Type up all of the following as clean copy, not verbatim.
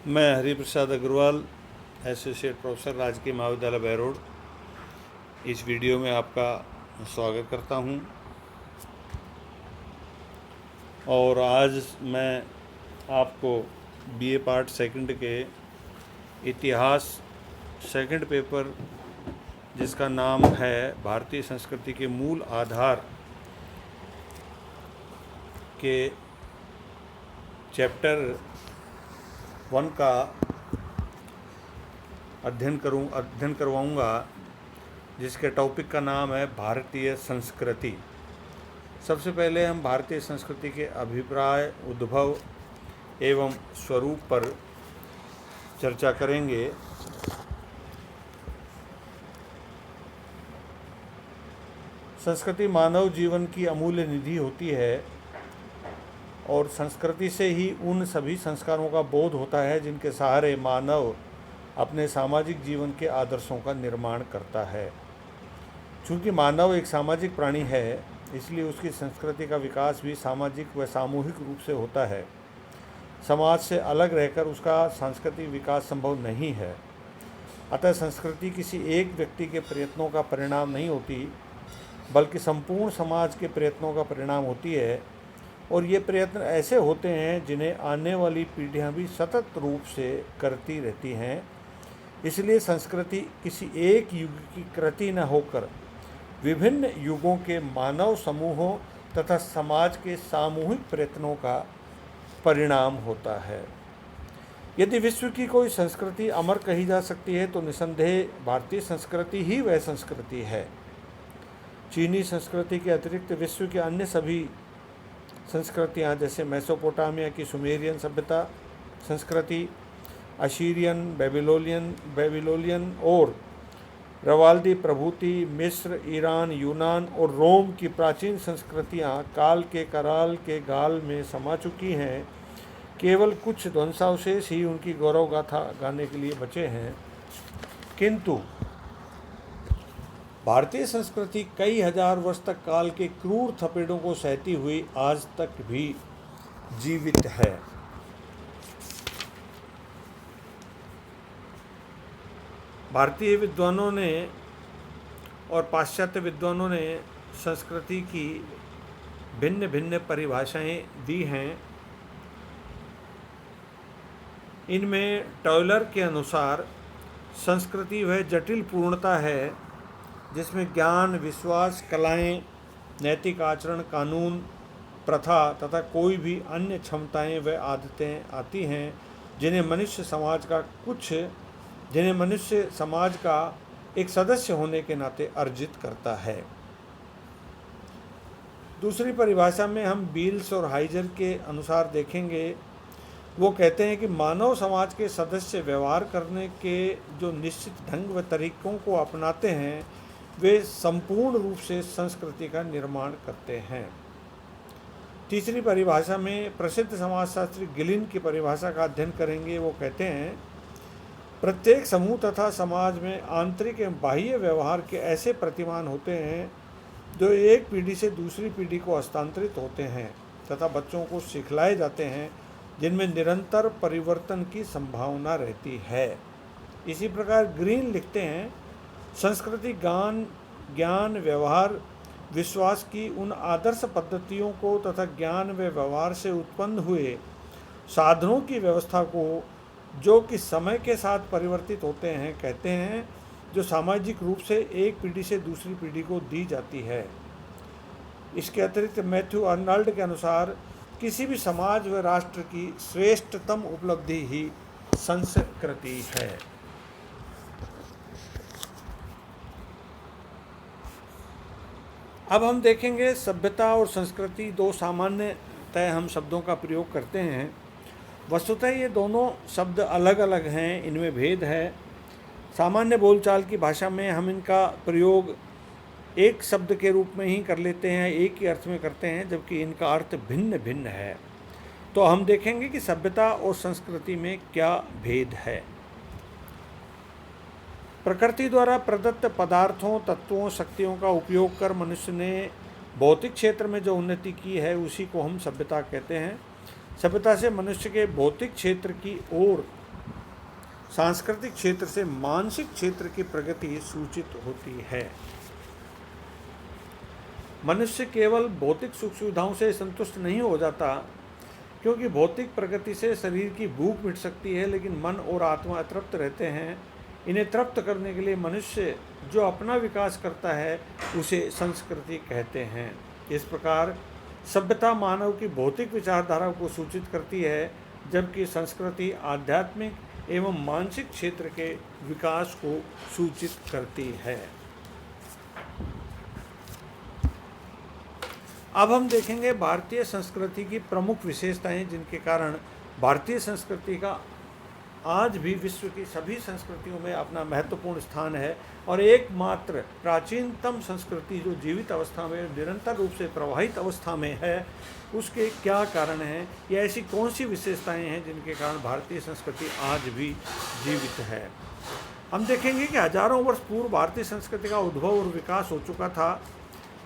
मैं Hariprasad Agarwal, associate professor, राजकीय महाविद्यालय बहरोड, इस वीडियो में आपका स्वागत करता हूं। और आज मैं आपको बीए पार्ट सेकंड के इतिहास सेकंड पेपर, जिसका नाम है भारतीय संस्कृति के मूल आधार, के चैप्टर 1 का अध्ययन करवाऊँगा, जिसके टॉपिक का नाम है भारतीय संस्कृति। सबसे पहले हम भारतीय संस्कृति के अभिप्राय, उद्भव एवं स्वरूप पर चर्चा करेंगे। संस्कृति मानव जीवन की अमूल्य निधि होती है और संस्कृति से ही उन सभी संस्कारों का बोध होता है जिनके सहारे मानव अपने सामाजिक जीवन के आदर्शों का निर्माण करता है। चूँकि मानव एक सामाजिक प्राणी है, इसलिए उसकी संस्कृति का विकास भी सामाजिक व सामूहिक रूप से होता है। समाज से अलग रहकर उसका सांस्कृतिक विकास संभव नहीं है। अतः संस्कृति किसी एक व्यक्ति के प्रयत्नों का परिणाम नहीं होती, बल्कि संपूर्ण समाज के प्रयत्नों का परिणाम होती है। और ये प्रयत्न ऐसे होते हैं जिन्हें आने वाली पीढ़ियां भी सतत रूप से करती रहती हैं। इसलिए संस्कृति किसी एक युग की कृति न होकर विभिन्न युगों के मानव समूहों तथा समाज के सामूहिक प्रयत्नों का परिणाम होता है। यदि विश्व की कोई संस्कृति अमर कही जा सकती है तो निसंदेह भारतीय संस्कृति ही वह संस्कृति है। चीनी संस्कृति के अतिरिक्त विश्व के अन्य सभी संस्कृतियाँ, जैसे मेसोपोटामिया की सुमेरियन सभ्यता संस्कृति, अशीरियन, बेबीलोनियन और रवाल्दी प्रभृति, मिस्र, ईरान, यूनान और रोम की प्राचीन संस्कृतियाँ काल के कराल के गाल में समा चुकी हैं। केवल कुछ ध्वंसावशेष ही उनकी गौरव गाथा गाने के लिए बचे हैं। किंतु भारतीय संस्कृति कई हजार वर्ष तक काल के क्रूर थपेड़ों को सहती हुई आज तक भी जीवित है। भारतीय विद्वानों ने और पाश्चात्य विद्वानों ने संस्कृति की भिन्न भिन्न परिभाषाएं दी हैं। इनमें टॉयलर के अनुसार संस्कृति वह जटिल पूर्णता है जिसमें ज्ञान, विश्वास, कलाएं, नैतिक आचरण, कानून, प्रथा तथा कोई भी अन्य क्षमताएं व आदतें आती हैं जिन्हें मनुष्य समाज का एक सदस्य होने के नाते अर्जित करता है। दूसरी परिभाषा में हम बील्स और हाइजर के अनुसार देखेंगे। वो कहते हैं कि मानव समाज के सदस्य व्यवहार करने के जो निश्चित ढंग व तरीकों को अपनाते हैं, वे संपूर्ण रूप से संस्कृति का निर्माण करते हैं। तीसरी परिभाषा में प्रसिद्ध समाजशास्त्री गिलिन की परिभाषा का अध्ययन करेंगे। वो कहते हैं, प्रत्येक समूह तथा समाज में आंतरिक एवं बाह्य व्यवहार के ऐसे प्रतिमान होते हैं जो एक पीढ़ी से दूसरी पीढ़ी को हस्तांतरित होते हैं तथा बच्चों को सिखलाए जाते हैं, जिनमें निरंतर परिवर्तन की संभावना रहती है। इसी प्रकार ग्रीन लिखते हैं, संस्कृति ज्ञान, व्यवहार, विश्वास की उन आदर्श पद्धतियों को तथा ज्ञान व व्यवहार से उत्पन्न हुए साधनों की व्यवस्था को, जो कि समय के साथ परिवर्तित होते हैं, कहते हैं, जो सामाजिक रूप से एक पीढ़ी से दूसरी पीढ़ी को दी जाती है। इसके अतिरिक्त मैथ्यू अर्नल्ड के अनुसार किसी भी समाज व राष्ट्र की श्रेष्ठतम उपलब्धि ही संस्कृति है। अब हम देखेंगे सभ्यता और संस्कृति, दो सामान्यतः हम शब्दों का प्रयोग करते हैं। वस्तुतः ये दोनों शब्द अलग अलग हैं, इनमें भेद है। सामान्य बोलचाल की भाषा में हम इनका प्रयोग एक शब्द के रूप में ही कर लेते हैं, एक ही अर्थ में करते हैं, जबकि इनका अर्थ भिन्न भिन्न है। तो हम देखेंगे कि सभ्यता और संस्कृति में क्या भेद है। प्रकृति द्वारा प्रदत्त पदार्थों, तत्वों, शक्तियों का उपयोग कर मनुष्य ने भौतिक क्षेत्र में जो उन्नति की है, उसी को हम सभ्यता कहते हैं। सभ्यता से मनुष्य के भौतिक क्षेत्र की ओर सांस्कृतिक क्षेत्र से मानसिक क्षेत्र की प्रगति सूचित होती है। मनुष्य केवल भौतिक सुख सुविधाओं से संतुष्ट नहीं हो जाता, क्योंकि भौतिक प्रगति से शरीर की भूख मिट सकती है, लेकिन मन और आत्मा अतृप्त रहते हैं। इन्हें तृप्त करने के लिए मनुष्य जो अपना विकास करता है उसे संस्कृति कहते हैं। इस प्रकार सभ्यता मानव की भौतिक विचारधारा को सूचित करती है, जबकि संस्कृति आध्यात्मिक एवं मानसिक क्षेत्र के विकास को सूचित करती है। अब हम देखेंगे भारतीय संस्कृति की प्रमुख विशेषताएं, जिनके कारण भारतीय संस्कृति का आज भी विश्व की सभी संस्कृतियों में अपना महत्वपूर्ण स्थान है और एकमात्र प्राचीनतम संस्कृति जो जीवित अवस्था में निरंतर रूप से प्रवाहित अवस्था में है, उसके क्या कारण हैं या ऐसी कौन सी विशेषताएं हैं जिनके कारण भारतीय संस्कृति आज भी जीवित है। हम देखेंगे कि हजारों वर्ष पूर्व भारतीय संस्कृति का उद्भव और विकास हो चुका था,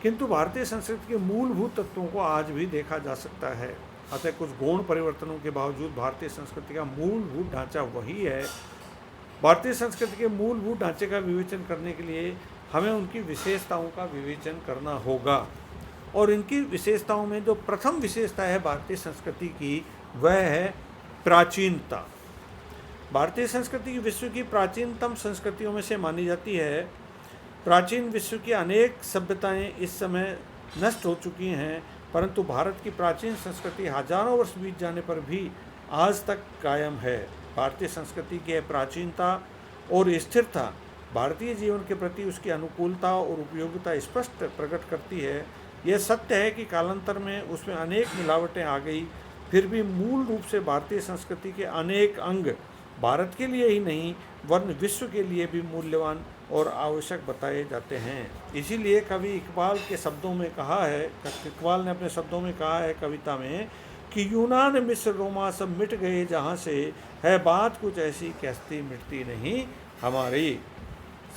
किंतु भारतीय संस्कृति के मूलभूत तत्वों को आज भी देखा जा सकता है। अतः कुछ गौण परिवर्तनों के बावजूद भारतीय संस्कृति का मूलभूत ढांचा वही है। भारतीय संस्कृति के मूलभूत ढांचे का विवेचन करने के लिए हमें उनकी विशेषताओं का विवेचन करना होगा, और इनकी विशेषताओं में जो प्रथम विशेषता है भारतीय संस्कृति की, वह है प्राचीनता। भारतीय संस्कृति विश्व की प्राचीनतम संस्कृतियों में से मानी जाती है। प्राचीन विश्व की अनेक सभ्यताएं इस समय नष्ट हो चुकी हैं, परंतु भारत की प्राचीन संस्कृति हजारों वर्ष बीत जाने पर भी आज तक कायम है। भारतीय संस्कृति की प्राचीनता और स्थिरता भारतीय जीवन के प्रति उसकी अनुकूलता और उपयोगिता स्पष्ट प्रकट करती है। यह सत्य है कि कालांतर में उसमें अनेक मिलावटें आ गई, फिर भी मूल रूप से भारतीय संस्कृति के अनेक अंग भारत के लिए ही नहीं वरन विश्व के लिए भी मूल्यवान और आवश्यक बताए जाते हैं। इसीलिए कवि इकबाल के शब्दों में कहा है, इकबाल ने अपने शब्दों में कहा है कविता में कि यूनान मिस्र रोमा सब मिट गए जहाँ से, है बात कुछ ऐसी कि हस्ती मिटती नहीं हमारी।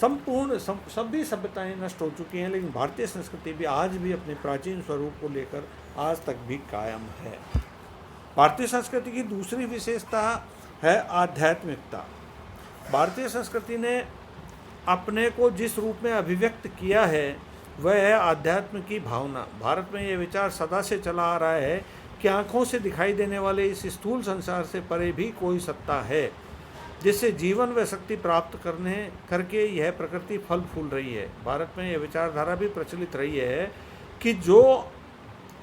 संपूर्ण सभी सभ्यताएं नष्ट हो चुकी हैं, लेकिन भारतीय संस्कृति भी आज भी अपने प्राचीन स्वरूप को लेकर आज तक भी कायम है। भारतीय संस्कृति की दूसरी विशेषता है आध्यात्मिकता। भारतीय संस्कृति ने अपने को जिस रूप में अभिव्यक्त किया है वह है आध्यात्म की भावना। भारत में यह विचार सदा से चला आ रहा है कि आँखों से दिखाई देने वाले इस स्थूल संसार से परे भी कोई सत्ता है, जिससे जीवन व शक्ति प्राप्त करके यह प्रकृति फल फूल रही है। भारत में यह विचारधारा भी प्रचलित रही है कि जो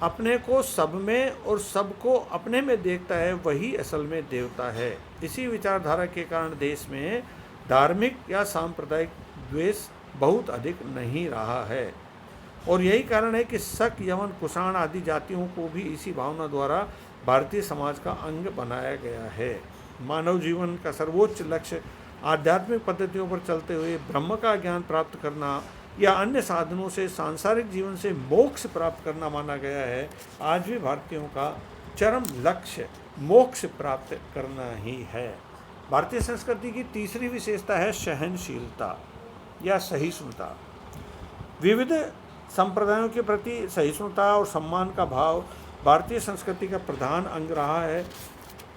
अपने को सब में और सबको अपने में देखता है वही असल में देवता है। इसी विचारधारा के कारण देश में धार्मिक या सांप्रदायिक द्वेष बहुत अधिक नहीं रहा है, और यही कारण है कि शक, यवन, कुषाण आदि जातियों को भी इसी भावना द्वारा भारतीय समाज का अंग बनाया गया है। मानव जीवन का सर्वोच्च लक्ष्य आध्यात्मिक पद्धतियों पर चलते हुए ब्रह्म का ज्ञान प्राप्त करना या अन्य साधनों से सांसारिक जीवन से मोक्ष प्राप्त करना माना गया है। आज भी भारतीयों का चरम लक्ष्य मोक्ष प्राप्त करना ही है। भारतीय संस्कृति की तीसरी विशेषता है सहनशीलता या सहिष्णुता। विविध संप्रदायों के प्रति सहिष्णुता और सम्मान का भाव भारतीय संस्कृति का प्रधान अंग रहा है।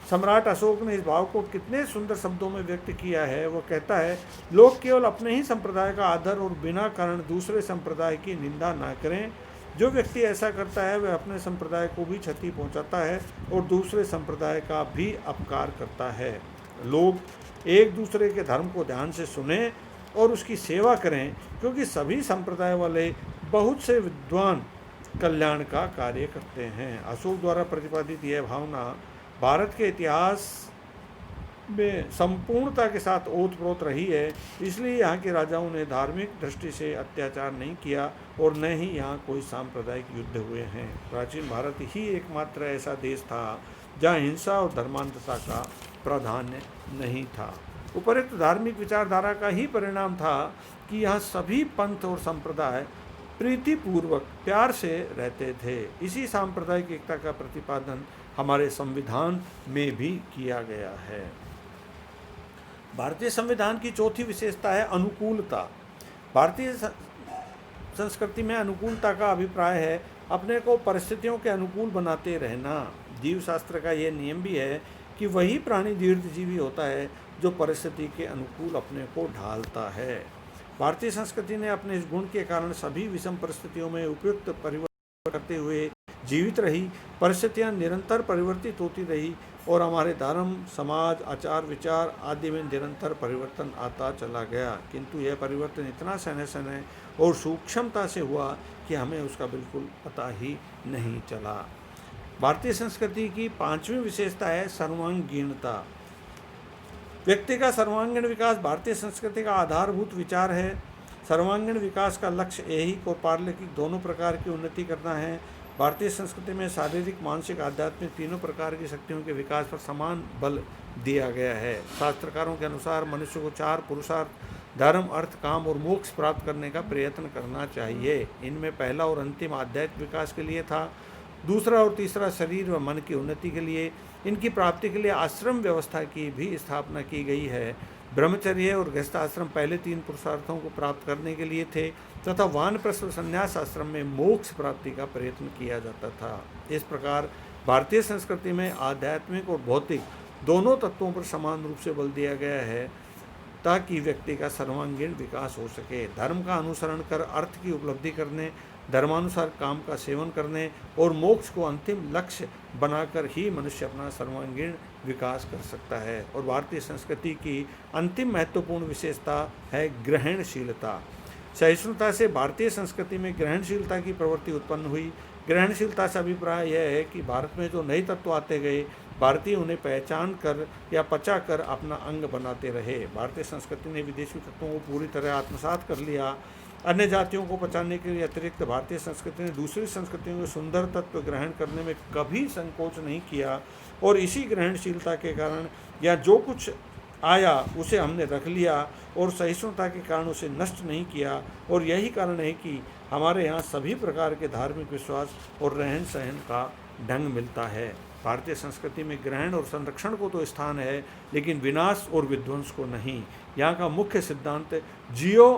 सम्राट अशोक ने इस भाव को कितने सुंदर शब्दों में व्यक्त किया है। वो कहता है, लोग केवल अपने ही संप्रदाय का आदर और बिना कारण दूसरे संप्रदाय की निंदा ना करें। जो व्यक्ति ऐसा करता है वह अपने संप्रदाय को भी क्षति पहुंचाता है और दूसरे संप्रदाय का भी अपकार करता है। लोग एक दूसरे के धर्म को ध्यान से सुनें और उसकी सेवा करें, क्योंकि सभी संप्रदाय वाले बहुत से विद्वान कल्याण का कार्य करते हैं। अशोक द्वारा प्रतिपादित यह भावना भारत के इतिहास में संपूर्णता के साथ ओतप्रोत रही है। इसलिए यहाँ के राजाओं ने धार्मिक दृष्टि से अत्याचार नहीं किया और न ही यहाँ कोई सांप्रदायिक युद्ध हुए हैं। प्राचीन भारत ही एकमात्र ऐसा देश था जहाँ हिंसा और धर्मांधता का प्राधान्य नहीं था। उपरोक्त धार्मिक विचारधारा का ही परिणाम था कि यहाँ सभी पंथ और संप्रदाय प्रीतिपूर्वक प्यार से रहते थे। इसी सांप्रदायिक एकता का प्रतिपादन हमारे संविधान में भी किया गया है। भारतीय संविधान की चौथी विशेषता है अनुकूलता। भारतीय संस्कृति में अनुकूलता का अभिप्राय है अपने को परिस्थितियों के अनुकूल बनाते रहना। जीव शास्त्र का यह नियम भी है कि वही प्राणी दीर्घजीवी होता है जो परिस्थिति के अनुकूल अपने को ढालता है। भारतीय संस्कृति ने अपने इस गुण के कारण सभी विषम परिस्थितियों में उपयुक्त परिवर्तन करते हुए जीवित रही। परिस्थितियां निरंतर परिवर्तित होती रही और हमारे धर्म, समाज, आचार विचार आदि में निरंतर परिवर्तन आता चला गया, किंतु यह परिवर्तन इतना सहने सहने और सूक्ष्मता से हुआ कि हमें उसका बिल्कुल पता ही नहीं चला। भारतीय संस्कृति की पांचवी विशेषता है सर्वांगीणता। व्यक्ति का सर्वांगीण विकास भारतीय संस्कृति का आधारभूत विचार है। सर्वांगीण विकास का लक्ष्य ऐहिक और पारलौकिक दोनों प्रकार की उन्नति करना है। भारतीय संस्कृति में शारीरिक, मानसिक, आध्यात्मिक तीनों प्रकार की शक्तियों के विकास पर समान बल दिया गया है। शास्त्रकारों के अनुसार मनुष्य को 4 पुरुषार्थ धर्म, अर्थ, काम और मोक्ष प्राप्त करने का प्रयत्न करना चाहिए। इनमें पहला और अंतिम आध्यात्मिक विकास के लिए था, दूसरा और तीसरा शरीर व मन की उन्नति के लिए। इनकी प्राप्ति के लिए आश्रम व्यवस्था की भी स्थापना की गई है। ब्रह्मचर्य और गृहस्थाश्रम पहले 3 पुरुषार्थों को प्राप्त करने के लिए थे तथा वानप्रस्थ संन्यास आश्रम में मोक्ष प्राप्ति का प्रयत्न किया जाता था। इस प्रकार भारतीय संस्कृति में आध्यात्मिक और भौतिक दोनों तत्वों पर समान रूप से बल दिया गया है ताकि व्यक्ति का सर्वांगीण विकास हो सके। धर्म का अनुसरण कर अर्थ की उपलब्धि करने, धर्मानुसार काम का सेवन करने और मोक्ष को अंतिम लक्ष्य बनाकर ही मनुष्य अपना सर्वांगीण विकास कर सकता है। और भारतीय संस्कृति की अंतिम महत्वपूर्ण विशेषता है ग्रहणशीलता। सहिष्णुता से भारतीय संस्कृति में ग्रहणशीलता की प्रवृत्ति उत्पन्न हुई। ग्रहणशीलता से अभिप्राय यह है कि भारत में जो नए तत्व आते गए, भारतीय उन्हें पहचान कर या पचा कर अपना अंग बनाते रहे। भारतीय संस्कृति ने विदेशी तत्वों को पूरी तरह आत्मसात कर लिया। अन्य जातियों को पचाने के लिए अतिरिक्त भारतीय संस्कृति ने दूसरी संस्कृतियों के सुंदर तत्व ग्रहण करने में कभी संकोच नहीं किया और इसी ग्रहणशीलता के कारण या जो कुछ आया उसे हमने रख लिया और सहिष्णुता के कारण उसे नष्ट नहीं किया। और यही कारण है कि हमारे यहाँ सभी प्रकार के धार्मिक विश्वास और रहन सहन का ढंग मिलता है। भारतीय संस्कृति में ग्रहण और संरक्षण को तो स्थान है, लेकिन विनाश और विध्वंस को नहीं। यहाँ का मुख्य सिद्धांत जियो